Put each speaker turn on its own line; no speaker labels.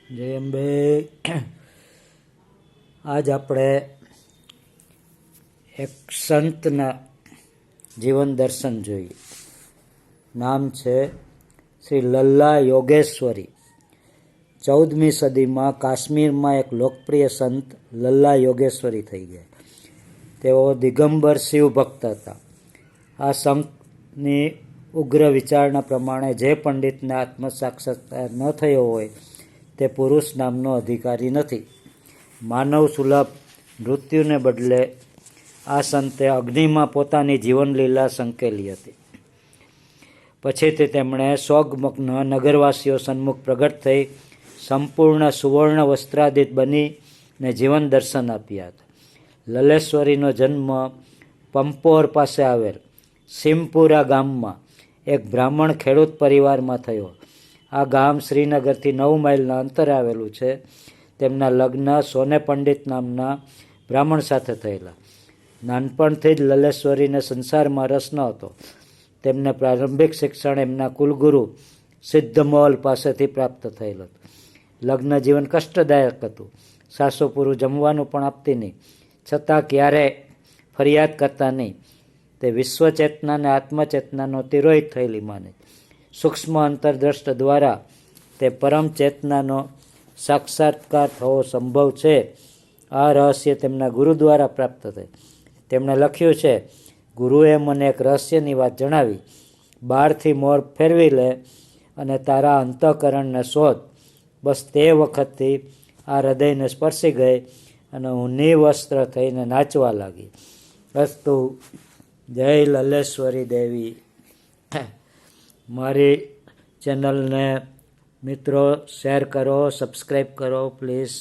જય અંબે. આજ આપણે એક સંતના જીવન દર્શન જોઈએ. નામ છે શ્રી લલ્લા યોગેશ્વરી. 14મી સદીમાં કાશ્મીરમાં એક લોકપ્રિય સંત લલ્લા યોગેશ્વરી થઈ ગયા. તેઓ દિગંબર શિવ ભક્ત હતા. આ સંતની ઉગ્ર વિચારણા પ્રમાણે જે પંડિતને આત્મસાક્ષાત્કાર ન થયો હોય તે પુરુષ નામનો અધિકારી નથી. માનવ સુલભ મૃત્યુને બદલે આ સંતે અગ્નિમાં પોતાની જીવનલીલા સંકેલી હતી. પછીથી તેમણે સોગમગ્ન નગરવાસીઓ સન્મુખ પ્રગટ થઈ સંપૂર્ણ સુવર્ણ વસ્ત્રાદિત બનીને જીવન દર્શન આપ્યા હતા. લલેશ્વરીનો જન્મ પંપોર પાસે આવેલ સિમપુરા ગામમાં એક બ્રાહ્મણ ખેડૂત પરિવારમાં થયો. આ ગામ શ્રીનગરથી 9 માઇલના અંતરે આવેલું છે. તેમના લગ્ન સોને પંડિત નામના બ્રાહ્મણ સાથે થયેલા. નાનપણથી જ લલેશ્વરીને સંસારમાં રસ ન હતો. તેમને પ્રારંભિક શિક્ષણ એમના કુલગુરુ સિદ્ધમોલ પાસેથી પ્રાપ્ત થયેલ હતું. લગ્ન જીવન કષ્ટદાયક હતું. સાસુ પૂરું જમવાનું પણ આપતી નહીં, છતાં ક્યારે ફરિયાદ કરતા નહીં. તે વિશ્વચેતના અને આત્મચેતનાનો તિરોહિત થયેલી માને. સૂક્ષ્મ અંતરદ્રષ્ટ દ્વારા તે પરમ ચેતનાનો સાક્ષાત્કાર થવો સંભવ છે. આ રહસ્ય તેમના ગુરુ દ્વારા પ્રાપ્ત થઈ. તેમણે લખ્યું છે, ગુરુએ મને એક રહસ્યની વાત જણાવી. બહારથી મોર ફેરવી લે અને તારા અંતઃકરણને શોધ. બસ તે વખતથી આ હૃદયને સ્પર્શી ગઈ અને હું નિવસ્ત્ર થઈને નાચવા લાગી. અસ્તુ. જય લલેશ્વરી દેવી. મારી ચેનલને મિત્રો શેર કરો, સબસ્ક્રાઈબ કરો પ્લીઝ.